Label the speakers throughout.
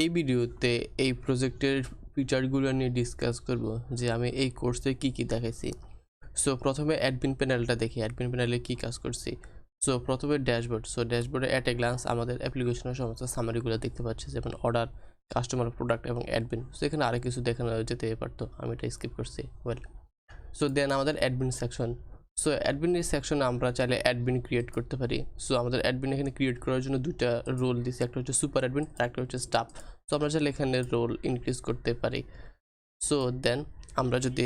Speaker 1: এই ভিডিওতে এই প্রজেক্টের ফিচারগুলো নিয়ে ডিসকাস করব যে আমি এই কোর্সে কি দেখাইছি। সো প্রথমে অ্যাডমিন প্যানেলটা দেখি, অ্যাডমিন প্যানেলে কি কাজ করছি। সো প্রথমে ড্যাশবোর্ড। সো ড্যাশবোর্ডে অ্যাট এ গ্লান্স আমাদের অ্যাপ্লিকেশনের সমস্ত সামারিগুলো দেখতে পাচ্ছি, যেমন অর্ডার, কাস্টমার, প্রোডাক্ট এবং অ্যাডমিন। সো এখানে আরও কিছু দেখানো যেতে পারতো, আমি এটা স্কিপ করছি। ওয়েল, সো দেন আমাদের অ্যাডমিন সেকশন। সো অ্যাডমিনের সেকশনে আমরা চাইলে অ্যাডমিন ক্রিয়েট করতে পারি। সো আমাদের অ্যাডমিন এখানে ক্রিয়েট করার জন্য দুইটা রোল দিছি, একটা হচ্ছে সুপার অ্যাডমিন আর একটা হচ্ছে স্টাফ। সো আমরা চাইলে এখানে রোল ইনক্রিজ করতে পারি। সো দেন আমরা যদি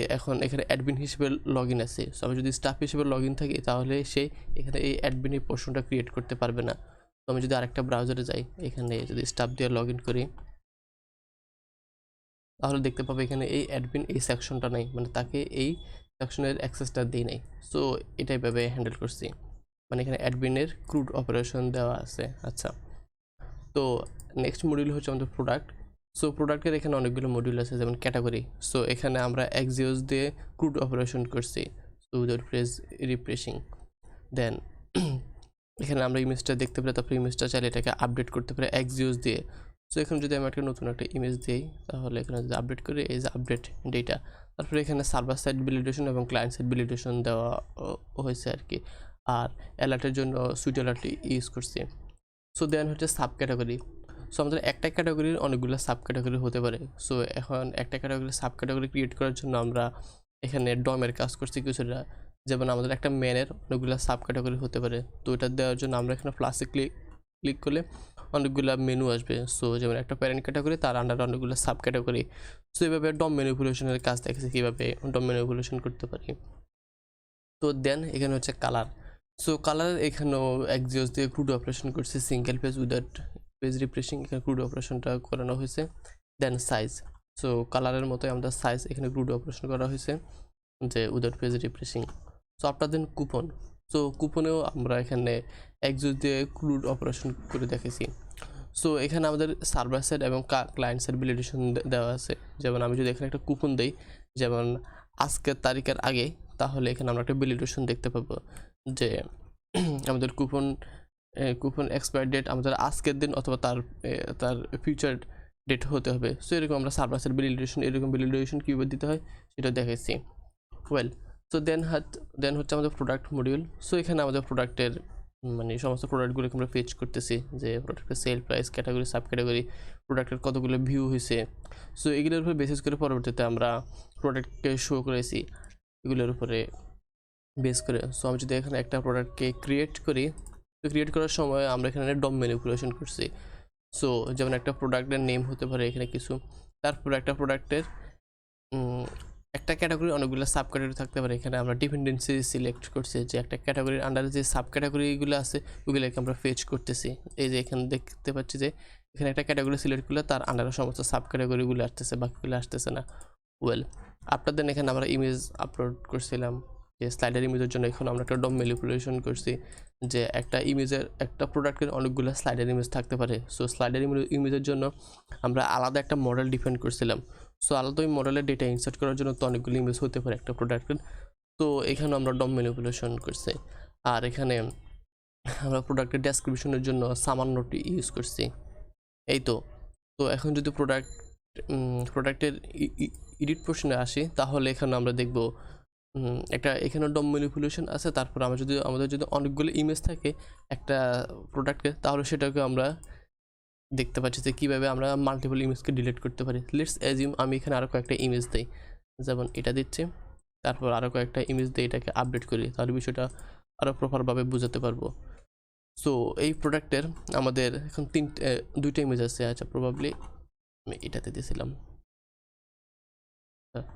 Speaker 1: এখানে অ্যাডমিন হিসেবে লগ ইন আছে, সো আমি যদি স্টাফ হিসেবে লগ ইন থাকি তাহলে সে এখানে এই অ্যাডমিনের পোর্শনটা ক্রিয়েট করতে পারবে না। তো আমি যদি আরেকটা ব্রাউজারে যাই, এখানে যদি স্টাফ দিয়ে লগ ইন করি তাহলে দেখতে পাবো এখানে এই অ্যাডমিন এই সেকশনটা নেই, মানে তাকে এই সেকশনের অ্যাক্সেসটা দিই নাই। সো এটাই ভাবে হ্যান্ডেল করছি, মানে এখানে অ্যাডমিনের ক্রুড অপারেশন দেওয়া আছে। আচ্ছা, তো নেক্সট মডিউল হচ্ছে আমাদের প্রোডাক্ট। সো প্রোডাক্টের এখানে অনেকগুলো মডিউল আছে, যেমন ক্যাটাগরি। সো এখানে আমরা এক্সিওস দিয়ে ক্রুড অপারেশন করছি, সো উইদাউট প্রেস রিফ্রেশিং। দেন এখানে আমরা ইমেজটা দেখতে পারি, তারপরে ইমেজটা চাইলে এটাকে আপডেট করতে পারি এক্সিওস দিয়ে। সো এখানে যদি আমি একটা নতুন একটা ইমেজ দিই তাহলে এখানে যদি আপডেট করি, এই যে আপডেট ডেটা। তারপরে এখানে সার্ভার সাইড ভ্যালিডেশন এবং ক্লায়েন্ট সাইড ভ্যালিডেশন দেওয়া হয়েছে আর কি। আর অ্যালার্টের জন্য সুইট অ্যালার্ট ইউজ করছি। সো দেন হচ্ছে সাব ক্যাটাগরি। সো আমাদের একটা ক্যাটাগরির অনেকগুলো সাব ক্যাটাগরি হতে পারে। সো এখন একটা ক্যাটাগরি সাব ক্যাটাগরি ক্রিয়েট করার জন্য আমরা এখানে ডমের কাজ করছি কিছুটা, যেমন আমাদের একটা ম্যানের অনেকগুলো সাব ক্যাটাগরি হতে পারে। তো এটা দেওয়ার জন্য আমরা এখানে প্লাসে ক্লিক করলে অনেকগুলো মেনু আসবে। সো যেমন একটা প্যারেন্ট ক্যাটাগরি, তার আন্ডারে অনেকগুলো সাব ক্যাটাগরি। সো এইভাবে ডম ম্যানিপুলেশনের কাজ দেখেছি কীভাবে ডম ম্যানিপুলেশন করতে পারি। তো দেন এখানে হচ্ছে কালার। সো কালার এখানেও এক্সিওস দিয়ে ক্রুড অপারেশন করছে, single page without page refreshing, এখানে ক্রুড অপারেশনটা করানো হয়েছে। দেন সাইজ। সো কালারের মতোই আমাদের সাইজ এখানে ক্রুড অপারেশন করা হয়েছে, যে উইদাউট পেজ রিফ্রেশিং। সো আপনার দেন কুপন। সো কুপনেও আমরা এখানে এক্সিওস দিয়ে ক্রুড অপারেশন করে দেখেছি। সো এখানে আমাদের সার্ভার সাইড এবং ক্লায়েন্ট সাইড ভ্যালিডেশন দেওয়া আছে। যেমন আমি যদি এখানে একটা কুপন দিই, যেমন আজকের তারিখের আগে, তাহলে এখানে আমরা একটা ভ্যালিডেশন দেখতে পাবো যে আমাদের কুপন এক্সপায়ার ডেট আমাদের আজকের দিন অথবা তার ফিউচার ডেট হতে হবে। সো এরকম আমরা সার্ভার সাইড ভ্যালিডেশন, এরকম ভ্যালিডেশন কীভাবে দিতে হয় সেটা দেখাইছি। ওয়েল, সো দেন হচ্ছে আমাদের প্রোডাক্ট মডিউল। সো এখানে আমাদের প্রোডাক্টের মানে সমস্ত প্রোডাক্টগুলোকে আমরা ফেচ করতেছি, যে প্রোডাক্টের sale price, category, sub category, প্রোডাক্টের কতগুলো ভিউ হয়েছে। সো এগুলোর উপর বেসিস করে পরবর্তীতে আমরা প্রোডাক্টকে শো করেছি এগুলোর উপরে বেস করে। সো আমি যদি এখানে একটা প্রোডাক্টকে ক্রিয়েট করি, তো ক্রিয়েট করার সময় আমরা এখানে ডম ম্যানিপুলেশন করছি। সো যেমন একটা প্রোডাক্টের নেম হতে পারে এখানে কিছু, তারপর একটা প্রোডাক্টের একটা ক্যাটাগরি অনেকগুলো সাব ক্যাটাগরি থাকতে পারে। এখানে আমরা ডিপেন্ডেন্সি সিলেক্ট করছি, যে একটা ক্যাটাগরির আন্ডারে যে সাব ক্যাটাগরিগুলো আছে ওগুলোকে আমরা ফেচ করতেছি। এই যে এখানে দেখতে পাচ্ছি যে এখানে একটা ক্যাটাগরি সিলেক্ট করলে তার আন্ডারে সমস্ত সাব ক্যাটাগরিগুলো আসতেছে, বাকিগুলো আসতেছে না। ওয়েল, আপনাদের এখানে আমরা ইমেজ আপলোড করছিলাম, যে স্লাইডার ইমেজের জন্য এখন আমরা একটা ডম ম্যানিপুলেশন করছি, যে একটা ইমেজের একটা প্রোডাক্টের অনেকগুলো স্লাইডার ইমেজ থাকতে পারে। সো স্লাইডার ইমেজের জন্য আমরা আলাদা একটা মডেল ডিফাইন করছিলাম। সো আলাদা ওই মডেলের ডেটা ইনসার্ট করার জন্য তো অনেকগুলো ইমেজ হতে পারে একটা প্রোডাক্টের। তো এখানে আমরা ডম ম্যানিপুলেশন করছি। আর এখানে আমরা প্রোডাক্টের ডেসক্রিপশনের জন্য সামান্যটি ইউজ করছি। এই তো এখন যদি প্রোডাক্টের এডিট পোর্শনে আসি, তাহলে এখানে আমরা দেখব একটা এখানে ডম ম্যানিপুলেশন আছে। তারপর আমাদের যদি অনেকগুলো ইমেজ থাকে একটা প্রোডাক্টের, তাহলে সেটাকে আমরা দেখতে পাচ্ছি যে কীভাবে আমরা মাল্টিপল ইমেজকে ডিলিট করতে পারি। লেটস অ্যাজিউম আমি এখানে আরও কয়েকটা ইমেজ দিই, যেমন এটা দিচ্ছি, তারপর আরও কয়েকটা ইমেজ দিয়ে এটাকে আপডেট করি, তাহলে বিষয়টা আরও প্রপারভাবে বুঝাতে পারবো। সো এই প্রোডাক্টের আমাদের এখন দুইটা ইমেজ আছে। আচ্ছা, প্রবাবলি আমি এটাতে দিয়েছিলাম,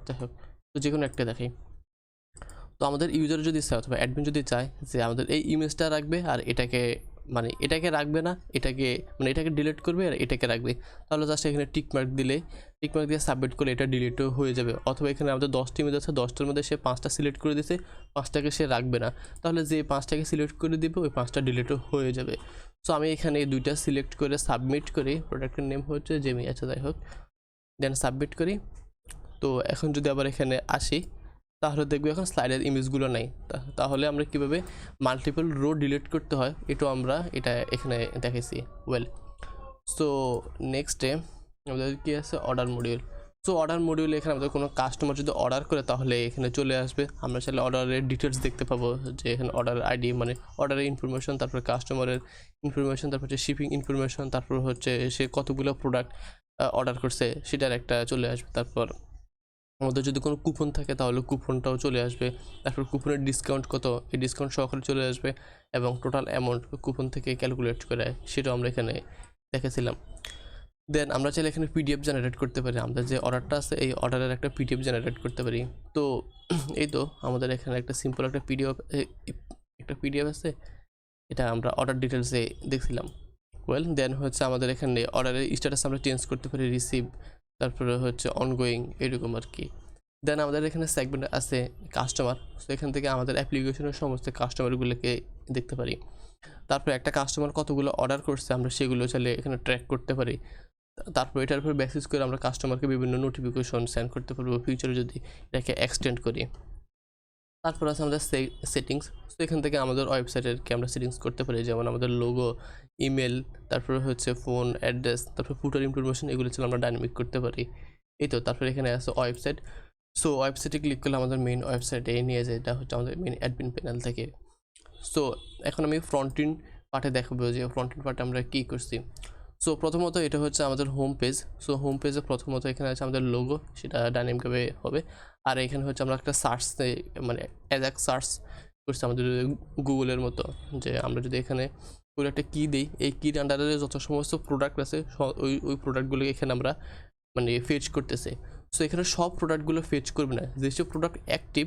Speaker 1: যাই হোক, তো যে কোনো একটা দেখাই। তো আমাদের ইউজার যদি চায় অথবা অ্যাডমিন যদি চায় যে আমাদের এই ইমেজটা রাখবে আর এটাকে রাখবে না, এটাকে ডিলিট করবে আর এটাকে রাখবে, তাহলে জাস্ট এখানে টিকমার্ক দিয়ে সাবমিট করলে এটা ডিলিটও হয়ে যাবে। অথবা এখানে আমাদের 10টি ইমেজ আছে, 10টার মধ্যে সে 5টা সিলেক্ট করে দিয়েছে, 5টাকে সে রাখবে না, তাহলে যে 5টাকে সিলেক্ট করে দিবে ওই 5টা ডিলিটও হয়ে যাবে। সো আমি এখানে এই দুইটা সিলেক্ট করে সাবমিট করি, প্রোডাক্টের নেম হচ্ছে জেমি, আচ্ছা যাই হোক, দেন সাবমিট করি। তো এখন যদি আবার এখানে আসি, তাহলে দেখবো এখন স্লাইডের ইমেজগুলো নাই। তাহলে আমরা কিভাবে মাল্টিপল রো ডিলিট করতে হয় এটা এখানে দেখেছি। ওয়েল, সো নেক্সটে আমাদের কি আছে অর্ডার মডিউল। সো অর্ডার মডিউলে এখানে আমাদের কোনো কাস্টমার যদি অর্ডার করে তাহলে এখানে চলে আসবে, আমরা চাইলে অর্ডারের ডিটেলস দেখতে পাবো, যে এখানে অর্ডার আইডি মানে অর্ডারের ইনফরমেশন, তারপর কাস্টমারের ইনফরমেশন, তারপর হচ্ছে শিপিং ইনফরমেশন, তারপর হচ্ছে সে কতগুলো প্রোডাক্ট অর্ডার করছে সেটার একটা চলে আসবে। তারপর আমাদের যদি কোনো কুপন থাকে তাহলে কুপনটাও চলে আসবে, তারপর কুপনের ডিসকাউন্ট কত এই ডিসকাউন্ট সহকারে চলে আসবে, এবং টোটাল অ্যামাউন্ট কুপন থেকে ক্যালকুলেট করে সেটাও আমরা এখানে দেখেছিলাম। দেন আমরা চাইলে এখানে পিডিএফ জেনারেট করতে পারি, আমাদের যে অর্ডারটা আছে এই অর্ডারের একটা পিডিএফ জেনারেট করতে পারি। তো এই তো আমাদের এখানে একটা সিম্পল একটা পিডিএফ আছে, এটা আমরা অর্ডার ডিটেলসে দেখছিলাম। দেন হচ্ছে আমাদের এখানে অর্ডারের স্ট্যাটাস আমরা চেঞ্জ করতে পারি, রিসিভ, তারপরে হচ্ছে অনগোয়িং, এরকম আর কি। দেন আমাদের এখানে সেগমেন্ট আছে কাস্টমার, তো এখান থেকে আমাদের অ্যাপ্লিকেশনের সমস্ত কাস্টমারগুলোকে দেখতে পারি। তারপর একটা কাস্টমার কতগুলো অর্ডার করছে আমরা সেগুলো চাইলে এখানে ট্র্যাক করতে পারি। তারপর এটার উপর বেসিস করে আমরা কাস্টমারকে বিভিন্ন নোটিফিকেশন সেন্ড করতে পারবো ফিউচারে যদি এটাকে এক্সটেন্ড করি। তারপর আছে আমাদের সেটিংস, তো এখান থেকে আমাদের ওয়েবসাইটের আমরা সেটিংস করতে পারি, যেমন আমাদের লোগো, ইমেল, তারপরে হচ্ছে ফোন অ্যাড্রেস, তারপর ফুটার ইনফরমেশন, এগুলো ছিল আমরা ডাইনামিক করতে পারি। এই তো তারপর এখানে আছে ওয়েবসাইট, সো ওয়েবসাইটে ক্লিক করলে আমাদের মেইন ওয়েবসাইটে নিয়ে যায়, এটা হচ্ছে আমাদের মেইন অ্যাডমিন প্যানেল থেকে। সো এখন আমি ফ্রন্ট এন্ড পার্টে দেখাবো যে ফ্রন্ট এন্ড পার্টে আমরা কী করছি। সো প্রথমত এটা হচ্ছে আমাদের হোম পেজ, সো হোম পেজে প্রথমত এখানে আছে আমাদের লোগো, সেটা ডাইনামিকভাবে হবে। আর এখানে হচ্ছে আমরা একটা সার্চ মানে অ্যাজ এক সার্চ করছি আমাদের গুগলের মতো, যে আমরা যদি এখানে কোনো একটা কী দিই, এই কির আন্ডারে যত সমস্ত প্রোডাক্ট আছে ওই প্রোডাক্টগুলোকে এখানে আমরা মানে ফেচ করতেছে। সো এখানে সব প্রোডাক্টগুলো ফেচ করবে না, যেসব প্রোডাক্ট অ্যাক্টিভ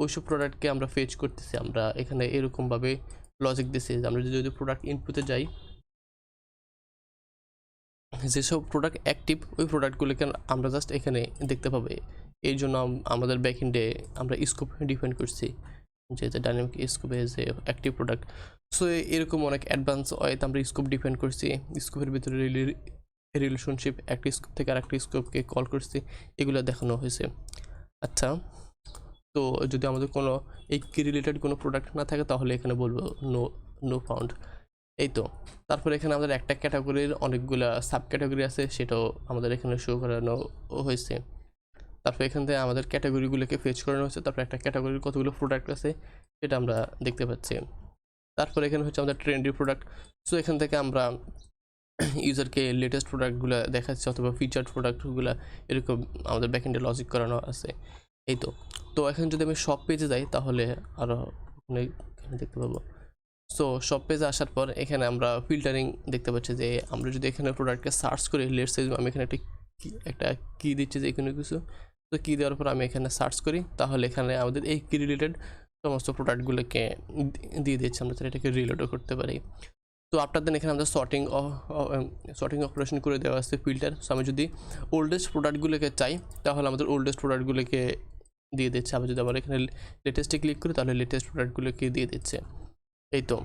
Speaker 1: ওইসব প্রোডাক্টকে আমরা ফেচ করতেছি। আমরা এখানে এরকমভাবে লজিক দিছি যে আমরা যদি প্রোডাক্ট ইনপুটে যাই, যেসব প্রোডাক্ট অ্যাক্টিভ ওই প্রোডাক্টগুলোকে আমরা জাস্ট এখানে দেখতে পাবো। এই জন্য আমাদের ব্যাকএন্ডে আমরা স্কোপ ডিফাইন করছি, যে ডাইনামিক স্কোপে যে অ্যাক্টিভ প্রোডাক্ট। সো এরকম অনেক অ্যাডভান্স ওয়েতে আমরা স্কোপ ডিফাইন করছি, স্কোপের ভিতরে রিলেশনশিপ একটা স্কোপ থেকে আর একটা স্কোপকে কল করছি, এগুলো দেখানো হয়েছে। আচ্ছা, তো যদি আমাদের কোনো এই কি রিলেটেড কোনো প্রোডাক্ট না থাকে তাহলে এখানে বলবো নো ফাউন্ড। এই তো তারপরে এখানে আমাদের একটা ক্যাটাগরির অনেকগুলো সাব ক্যাটাগরি আছে, সেটাও আমাদের এখানে শো করানো হয়েছে। তারপর এখান থেকে আমাদের ক্যাটাগরিগুলোকে ফেচ করানো হচ্ছে, তারপর একটা ক্যাটাগরির কতগুলো প্রোডাক্ট আছে সেটা আমরা দেখতে পাচ্ছি। তারপর এখানে হচ্ছে আমাদের ট্রেন্ডি প্রোডাক্ট, সো এখান থেকে আমরা ইউজারকে লেটেস্ট প্রোডাক্টগুলো দেখাচ্ছি অথবা ফিচার্ড প্রোডাক্টগুলো, এরকম আমাদের ব্যাকএন্ডে লজিক করানো আছে। এই তো এখন যদি আমি সব পেজে যাই তাহলে আরও অনেক দেখতে পাবো। সো সব পেজে আসার পর এখানে আমরা ফিল্টারিং দেখতে পাচ্ছি, যে আমরা যদি এখানে প্রোডাক্টকে সার্চ করি, লেটস সে আমি এখানে একটা কি দিচ্ছি যে কোনো কিছু, তো কি দেওয়ার পর আমি এখানে সার্চ করি, তাহলে এখানে আমাদের এই কি রিলেটেড সমস্ত প্রোডাক্টগুলোকে দিয়ে দিচ্ছে, আমরা তাহলে এটাকে রিলোডও করতে পারি। তো আপনার দেন এখানে আমাদের সর্টিং অপারেশন করে দেওয়া আছে ফিল্টার। সো আমি যদি ওল্ডেস্ট প্রোডাক্টগুলোকে চাই তাহলে আমাদের ওল্ডেস্ট প্রোডাক্টগুলোকে দিয়ে দিচ্ছে, আবার যদি আমরা এখানে লেটেস্টে ক্লিক করি তাহলে লেটেস্ট প্রোডাক্টগুলোকে দিয়ে দিচ্ছে। এই তো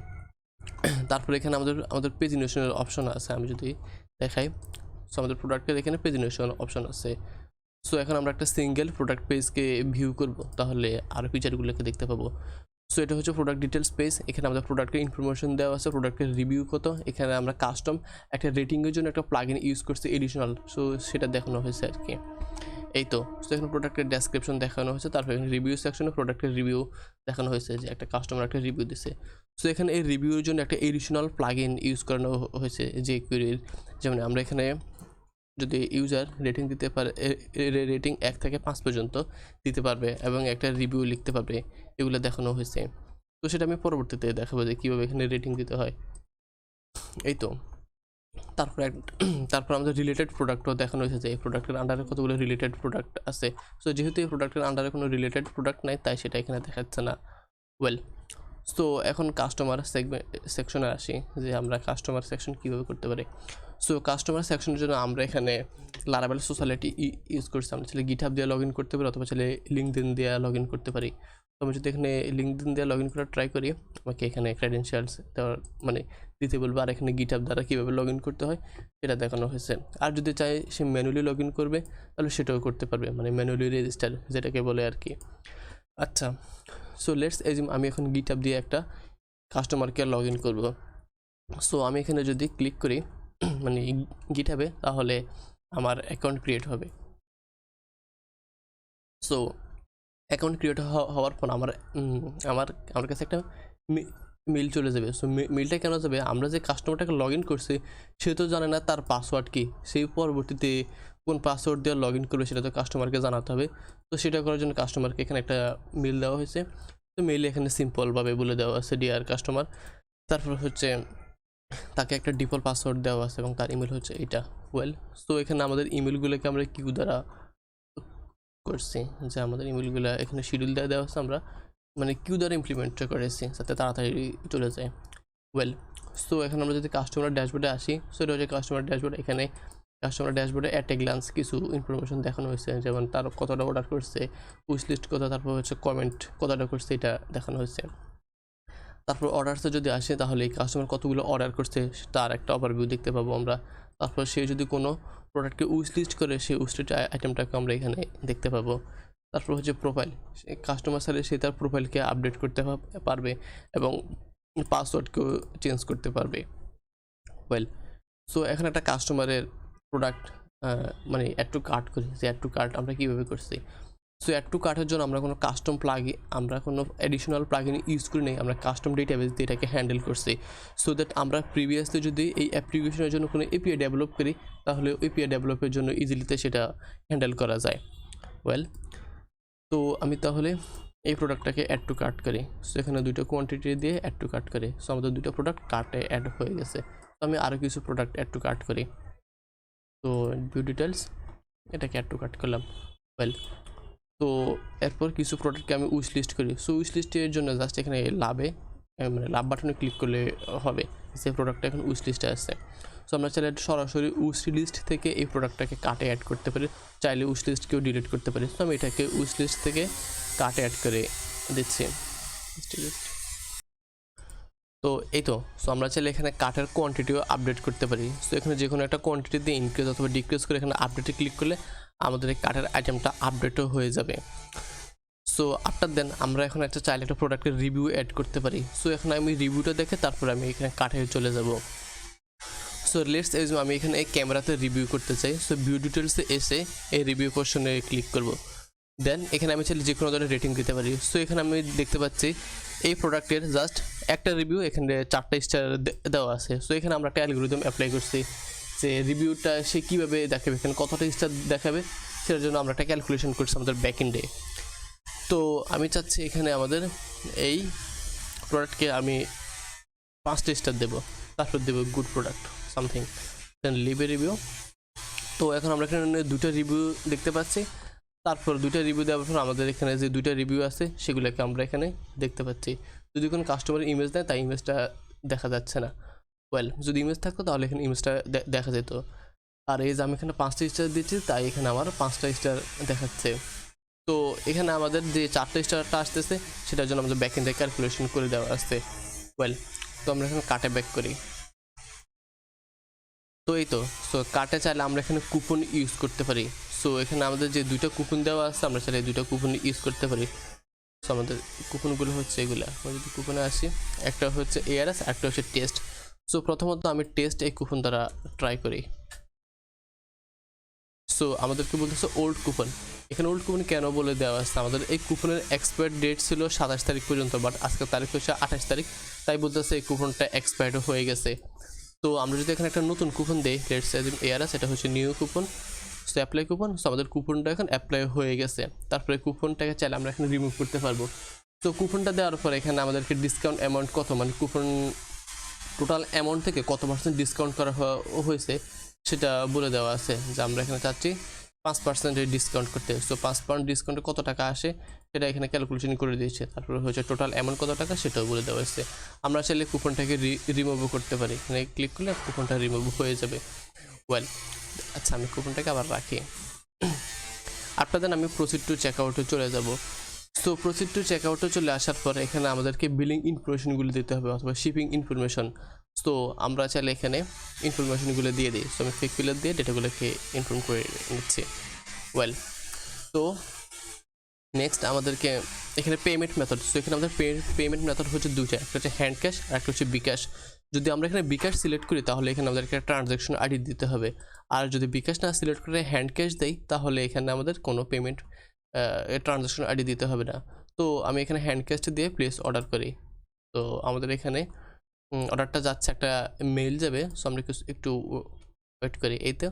Speaker 1: তারপরে এখানে আমাদের পেজিনেশনের অপশন আছে, আমি যদি দেখাই, সো আমাদের প্রোডাক্টের এখানে পেজিনেশন অপশন আছে। সো এখন আমরা একটা সিঙ্গেল প্রোডাক্ট পেজকে ভিউ করব, তাহলে আরও ফিচারগুলোকে দেখতে পাবো। সো এটা হচ্ছে প্রোডাক্ট ডিটেলস পেজ, এখানে আমাদের প্রোডাক্টের ইনফরমেশন দেওয়া আছে, প্রোডাক্টের রিভিউ কত, এখানে আমরা কাস্টম একটা রেটিংয়ের জন্য একটা প্লাগইন ইউজ করছি এডিশনাল, সো সেটা দেখানো হয়েছে আর কি। এই তো এখানে প্রোডাক্টের ডেসক্রিপশন দেখানো হয়েছে, তারপর এখানে রিভিউ সেকশনে প্রোডাক্টের রিভিউ দেখানো হয়েছে, যে একটা কাস্টমার একটা রিভিউ দিছে। সো এখানে এই রিভিউর জন্য একটা এডিশনাল প্লাগইন ইউজ করানো হয়েছে যে কুইরির, যেমন আমরা এখানে যদি ইউজার রেটিং দিতে পারে, রেটিং 1 থেকে 5 পর্যন্ত দিতে পারবে এবং একটা রিভিউ লিখতে পারবে, এগুলো দেখানো হয়েছে। তো সেটা আমি পরবর্তীতে দেখাবো যে কীভাবে এখানে রেটিং দিতে হয়। এই তো তারপর আমাদের রিলেটেড প্রোডাক্টও দেখানো হয়েছে, যে এই প্রোডাক্টের আন্ডারে কতগুলো রিলেটেড প্রোডাক্ট আছে। সো যেহেতু এই প্রোডাক্টের আন্ডারে কোনো রিলেটেড প্রোডাক্ট নাই, তাই সেটা এখানে দেখাচ্ছে না। সো এখন কাস্টমার সেকশনে আসি, যে আমরা কাস্টমার সেকশন কীভাবে করতে পারি। সো কাস্টমার সেকশনের জন্য আমরা এখানে লারাভেল সোশ্যালিটি ইউজ করছি, আমরা চাইলে গিটহাব দিয়ে লগ ইন করতে পারি অথবা চাইলে লিঙ্কডইন দিয়ে লগ ইন করতে পারি। তো আমি যদি এখানে লিঙ্কডইন দিয়ে লগ ইন করার ট্রাই করি, আমাকে এখানে ক্রেডেনশিয়ালস দেওয়ার মানে দিতে বলবো, আর এখানে গিটহাব দ্বারা কীভাবে লগ ইন করতে হয় সেটা দেখানো হয়েছে। আর যদি চাই সে ম্যানুয়ালি লগ ইন করবে তাহলে সেটাও করতে পারবে, মানে ম্যানুয়ালি রেজিস্টার যেটাকে বলে আর কি। আচ্ছা, সো লেটস এজিউম আমি এখন গিটহাব দিয়ে একটা কাস্টমারকে লগ ইন করবো। সো আমি এখানে যদি ক্লিক করি মানে গিটহাবে, তাহলে আমার অ্যাকাউন্ট ক্রিয়েট হবে। সো অ্যাকাউন্ট ক্রিয়েট হওয়ার পর আমার আমার আমার কাছে একটা মেল চলে যাবে। সো মেলটা কেন যাবে, আমরা যে কাস্টমারটাকে লগ ইন করছি সে তো জানে না তার পাসওয়ার্ড কী, সেই পরবর্তীতে কোন পাসওয়ার্ড দিয়ে লগ ইন করবে সেটা তো কাস্টমারকে জানাতে হবে। তো সেটা করার জন্য কাস্টমারকে এখানে একটা মেল দেওয়া হয়েছে। তো মেইলে এখানে সিম্পলভাবে বলে দেওয়া আছে ডিয়ার কাস্টমার, তারপর হচ্ছে তাকে একটা ডিফল্ট পাসওয়ার্ড দেওয়া আছে এবং তার ইমেল হচ্ছে এটা। ওয়েল, সো এখানে আমাদের ইমেলগুলোকে আমরা কিউ দ্বারা করছি, যে আমাদের ইমেলগুলো এখানে শিডিউল দেওয়া আছে, আমরা মানে কিউ দ্বারা ইমপ্লিমেন্ট করেছি যাতে তাড়াতাড়ি চলে যায়। ওয়েল, সো এখন আমরা যদি কাস্টমার ড্যাশবোর্ডে আসি, সো এটা হচ্ছে কাস্টমার ড্যাশবোর্ড। এখানে কাস্টমার ড্যাশবোর্ডে অ্যাট এ গ্লান্স কিছু ইনফরমেশন দেখানো হয়েছে, যেমন তার কতটা অর্ডার করছে, উইশ লিস্ট কত, তারপর হচ্ছে কমেন্ট কতটা করছে এটা দেখানো হয়েছে। তারপর অর্ডারসে যদি আসে তাহলে এই কাস্টমার কতগুলো অর্ডার করছে তার একটা ওভারভিউ দেখতে পাবো আমরা। তারপর সে যদি কোনো প্রোডাক্টকে উইশ লিস্ট করে সেই উইশ লিস্ট আইটেমটাকে আমরা এখানে দেখতে পাবো। তারপর হচ্ছে প্রোফাইল, কাস্টমার সার্ভিস সে তার প্রোফাইলকে আপডেট করতে পারবে এবং পাসওয়ার্ডকেও চেঞ্জ করতে পারবে। ওয়েল, সো এখন একটা কাস্টমারের প্রোডাক্ট মানে অ্যাড টু কার্ট করি, যে অ্যাড টু কার্ট আমরা কীভাবে করছি। সো অ্যাড টু কার্টের জন্য আমরা কোনো কাস্টম আমরা কোনো অ্যাডিশনাল প্লাগইন ইউজ করি নাই, আমরা কাস্টম ডেটাবেস দিয়ে এটাকে হ্যান্ডেল করছি। সো দ্যাট আমরা প্রিভিয়াসলি যদি এই অ্যাপ্লিকেশনের জন্য কোনো এপিআই ডেভেলপ করি তাহলে এপিআই ডেভেলপের জন্য ইজিলিতে সেটা হ্যান্ডেল করা যায়। ওয়েল, তো আমি তাহলে এই প্রোডাক্টটাকে অ্যাড টু কার্ট করি। সো এখানে দুটো কোয়ান্টিটি দিয়ে অ্যাড টু কার্ট করি। সো আমাদের দুটো প্রোডাক্ট কার্টে অ্যাড হয়ে গেছে। তো আমি আরও কিছু প্রোডাক্ট অ্যাড টু কার্ট করি। তো ভিউ ডিটেলস, এটাকে অ্যাড টু কার্ট করলাম। ওয়েল, তো এরপর কিছু প্রোডাক্টকে আমি উইশ লিস্ট করি। সো উইশ লিস্টের জন্য জাস্ট এখানে মানে লাভ বাটনে ক্লিক করলে হবে, যে প্রোডাক্টটা এখন উইশ লিস্টে আসছে। সো আমরা চাইলে সরাসরি উইশ লিস্ট থেকে এই প্রোডাক্টটাকে কার্টে অ্যাড করতে পারি, চাইলে উইশ লিস্টকেও ডিলিট করতে পারি। সো আমি এটাকে উইশ লিস্ট থেকে কার্টে অ্যাড করে দিচ্ছি। তো এই তো, সো আমরা চাইলে এখানে কার্টের কোয়ান্টিটিও আপডেট করতে পারি। সো এখানে যে কোনো একটা কোয়ান্টিটি দিয়ে ইনক্রিজ অথবা ডিক্রিজ করে এখানে আপডেটে ক্লিক করলে আমাদের এই কার্টের আইটেমটা আপডেটও হয়ে যাবে। সো আফটার দেন আমরা এখন একটা চাইলে একটা প্রোডাক্টের রিভিউ অ্যাড করতে পারি। সো এখন আমি রিভিউটা দেখে তারপর আমি এখানে কার্টে চলে যাব। সো লেটস এজ আমি এখানে এই ক্যামেরাতে রিভিউ করতে চাই। সো ভিউ ডিটেলসে এসে এই রিভিউ পোর্শনে ক্লিক করব। দেন এখানে আমি চাইলে যে কোনো ধরনের রেটিং দিতে পারি। সো এখানে আমি দেখতে পাচ্ছি এই প্রোডাক্টের জাস্ট একটা রিভিউ, এখানে 4টা স্টার দেওয়া আছে। সো এখানে আমরা একটা অ্যালগরিদম অ্যাপ্লাই করছি যে রিভিউটা সে কীভাবে দেখাবে, এখানে কতটা স্টার দেখাবে সেটার জন্য আমরা একটা ক্যালকুলেশন করছি আমাদের ব্যাক এন্ডে। তো আমি চাচ্ছি এখানে আমাদের এই প্রোডাক্টকে আমি 5টা স্টার দেবো, তারপর দেবো good product something, then leave এ রিভিউ। তো এখন আমরা এখানে 2টা রিভিউ দেখতে পাচ্ছি। তারপর 2টা রিভিউ দেওয়ার পর আমাদের এখানে যে 2টা রিভিউ আছে সেগুলোকে আমরা এখানে দেখতে পাচ্ছি। যদি কোনো কাস্টমার ইমেজ দেয় তাই ইমেজটা দেখা যাচ্ছে না। ওয়েল, যদি ইমেজ থাকতো তাহলে এখানে ইমেজটা দেখা যেত। আর এই যে আমি এখানে 5টা স্টার দিচ্ছি তাই এখানে আমার 5টা স্টার দেখাচ্ছে। তো এখানে আমাদের যে 4টা স্টারটা আসতেছে সেটার জন্য আমাদের ব্যাক এন্ডে ক্যালকুলেশন করে দেওয়া আসছে। ওয়েল, তো আমরা এখানে কার্টে ব্যাক করি। তো এই তো, সো কার্টে চাইলে আমরা এখানে কুপন ইউজ করতে পারি। সো এখানে আমাদের যে 2টা কুপন দেওয়া আছে আমরা চাইলে 2টা কুপন ইউজ করতে পারি। সো আমাদের কুপনগুলো হচ্ছে এগুলো, আমরা যদি কুপনে আসি, একটা হচ্ছে এআরএস, একটা হচ্ছে টেস্ট। সো প্রথমত আমি টেস্ট এই কুপন দ্বারা ট্রাই করি। সো আমাদেরকে বলতেছে ওল্ড কুপন। এখানে ওল্ড কুপন কেন বলে দেওয়া আছে, আমাদের এই কুপনের এক্সপায়ার ডেট ছিল 27 তারিখ পর্যন্ত, বাট আজকের তারিখ হচ্ছে 28 তারিখ, তাই বলতেছে এই কুপনটা এক্সপায়ার্ড হয়ে গেছে। তো আমরা যদি এখানে একটা নতুন কুপন দিই, লেটস সে এআরএস, এটা হচ্ছে new coupon, so apply coupon. So আমাদের কুপনটা এখন অ্যাপ্লাই হয়ে গেছে। তারপরে কুপনটাকে চাইলে আমরা এখানে রিমুভ করতে পারবো। তো কুপনটা দেওয়ার পর এখানে আমাদেরকে ডিসকাউন্ট অ্যামাউন্ট কত, মানে কুপন টোটাল অ্যামাউন্ট থেকে কত % ডিসকাউন্ট করা হয়েছে সেটা বলে দেওয়া আছে, যে আমরা এখানে চাচ্ছি 5% ডিসকাউন্ট করতে। সো 5% ডিসকাউন্টে কত টাকা আসে সেটা এখানে ক্যালকুলেশন করে দিয়েছে। তারপরে হচ্ছে টোটাল অ্যামাউন্ট কত টাকা সেটাও বলে দেওয়া হয়েছে। আমরা চাইলে কুপনটাকে রিমুভও করতে পারি, এখানে ক্লিক করলে কুপনটা রিমুভ হয়ে যাবে। ওয়েল, আচ্ছা আমি কুপনটাকে আবার রাখি। আপনাদের আমি প্রসিড টু চেকআউটে চলে যাব। সো প্রসিড টু চেকআউটে চলে আসার পর এখানে আমাদেরকে বিলিং ইনফরমেশনগুলো দিতে হবে অথবা শিপিং ইনফরমেশন। সো আমরা চাইলে এখানে ইনফরমেশনগুলো দিয়ে দিই। সো আমি ফেক ফিলার দিয়ে ডেটাগুলোকে ইনফর্ম করে নিচ্ছি। ওয়েল, তো নেক্সট আমাদেরকে এখানে পেমেন্ট মেথড। সো এখানে আমাদের পেমেন্ট মেথড হচ্ছে 2টা, একটা হচ্ছে হ্যান্ড ক্যাশ আর একটা হচ্ছে বিকাশ। যদি আমরা এখানে বিকাশ সিলেক্ট করি তাহলে এখানে আমাদের একটা ট্রানজ্যাকশন আইডি দিতে হবে, আর যদি বিকাশ না সিলেক্ট করে হ্যান্ড ক্যাশ দেই তাহলে এখানে আমাদের কোনো পেমেন্ট ট্রানজ্যাকশন আইডি দিতে হবে না। তো আমি এখানে হ্যান্ড ক্যাশটা দিয়ে প্লেস অর্ডার করি। তো আমাদের এখানে অর্ডারটা যাচ্ছে, একটা মেইল যাবে। সো আমরা একটু ওয়েট করি। এই তো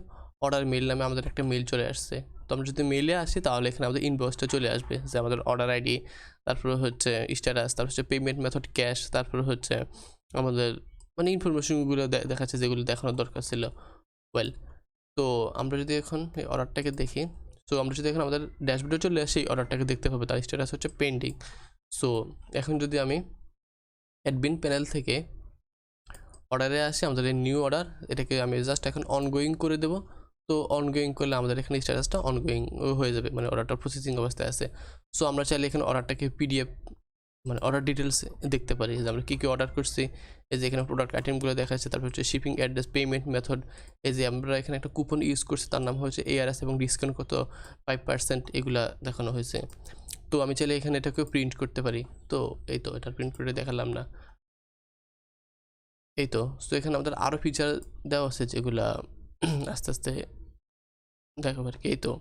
Speaker 1: অর্ডার মেইল নামে আমাদের একটা মেইল চলে আসছে। তো আমরা যদি মেইলে আসি তাহলে এখানে আমাদের ইনভয়েসটা চলে আসবে, যে আমাদের অর্ডার আইডি, তারপরে হচ্ছে স্ট্যাটাস, তারপর হচ্ছে পেমেন্ট মেথড ক্যাশ, তারপরে হচ্ছে আমাদের মানে ইনফরমেশনগুলো দেখাচ্ছে যেগুলো দেখানোর দরকার ছিল। ওয়েল, তো আমরা যদি এখন এই অর্ডারটাকে দেখি, সো আমরা যদি এখন আমাদের ড্যাশবোর্ডে চলে আসি অর্ডারটাকে দেখতে পাবো, তার স্ট্যাটাস হচ্ছে পেন্ডিং। সো এখন যদি আমি অ্যাডমিন প্যানেল থেকে অর্ডারে আসি, আমাদের এই নিউ অর্ডার, এটাকে আমি জাস্ট এখন অনগোয়িং করে দেবো। তো অনগোয়িং করলে আমাদের এখানে স্ট্যাটাসটা অনগোয়িং হয়ে যাবে, মানে অর্ডারটা প্রসেসিং অবস্থায় আছে। সো আমরা চাইলে এখানে অর্ডারটাকে পিডিএফ মানে অর্ডার ডিটেলস দেখতে পারি, যে আমরা কী কী অর্ডার করছি। এই যে এখানে প্রোডাক্ট আইটেমগুলো দেখাচ্ছে, তারপর হচ্ছে শিপিং অ্যাড্রেস, পেমেন্ট মেথড। এই যে আমরা এখানে একটা কুপন ইউজ করছি, তার নাম হচ্ছে ARS, এবং ডিসকাউন্ট কত 5% এগুলা দেখানো হয়েছে। তো আমি চাইলে এখানে এটাকেও প্রিন্ট করতে পারি। তো এই তো এটা প্রিন্ট করে দেখালাম না, এই তো। সো এখানে আমাদের আরও ফিচার দেওয়া আছে যেগুলা আস্তে আস্তে দেখাবো আর কি। এই তো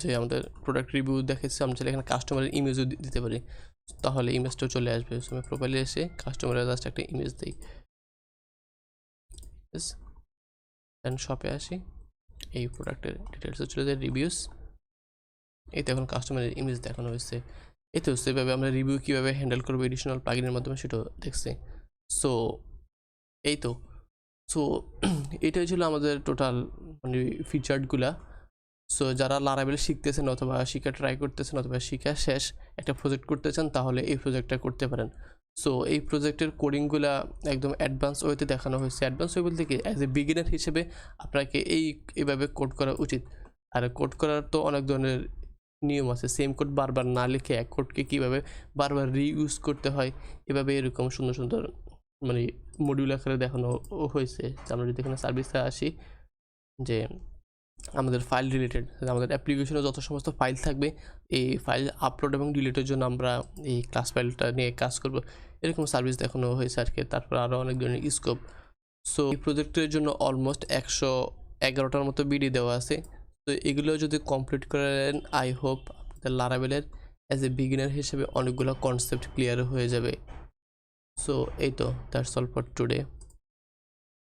Speaker 1: যে আমাদের প্রোডাক্ট রিভিউ দেখাচ্ছে, আমরা চাইলে এখানে কাস্টমারের ইমেজও দিতে পারি, তাহলে ইমেজটাও চলে আসবে। সো আমি প্রোফাইলে এসে কাস্টমারের জাস্ট একটা ইমেজ দিই, দেন শপে আসি, এই প্রোডাক্টের ডিটেলসে চলে যায়, রিভিউস। এই তো এখন কাস্টমারের ইমেজ দেখানো হয়েছে। এই তো সেভাবে আমরা রিভিউ কীভাবে হ্যান্ডেল করবো এডিশনাল প্লাগিনের মাধ্যমে সেটাও দেখছি। সো এই তো, সো এটাই ছিল আমাদের টোটাল মানে ফিচারগুলা। সো যারা লারাভেল শিখতেছেন অথবা শিখা ট্রাই করতেছেন অথবা শিখা শেষ একটা প্রজেক্ট করতে চান তাহলে এই প্রজেক্টটা করতে পারেন। সো এই প্রজেক্টের কোডিংগুলা একদম অ্যাডভান্স ওয়েতে দেখানো হয়েছে। অ্যাডভান্স ওয়ে বলতে কি, অ্যাজ এ বিগিনার হিসেবে আপনাকে এইভাবে কোড করা উচিত। আর কোড করার তো অনেক ধরনের নিয়ম আছে, সেম কোড বারবার না লিখে এক কোডকে কীভাবে বারবার রিইউজ করতে হয়, এভাবে এরকম সুন্দর সুন্দর মানে মডিউল আকারে দেখানো হয়েছে। আমরা যদি এখানে সার্ভিসে আসি, যে আমাদের ফাইল রিলেটেড, আমাদের অ্যাপ্লিকেশনে যত সমস্ত ফাইল থাকবে এই ফাইল আপলোড এবং ডিলিটের জন্য আমরা এই ক্লাস ফাইলটা নিয়ে কাজ করব, এরকম সার্ভিস দেখানো হয়েছে আর কি। তারপর আরও অনেক ধরনের স্কোপ। সো এই প্রজেক্টের জন্য অলমোস্ট 111টার মতো বিডি দেওয়া আছে। তো এগুলো যদি কমপ্লিট করেন, আই হোপ আপনাদের লারাভেলের অ্যাজ এ বিগিনার হিসেবে অনেকগুলো কনসেপ্ট ক্লিয়ার হয়ে যাবে। সো এই তো, দ্যাটস অল ফর টুডে।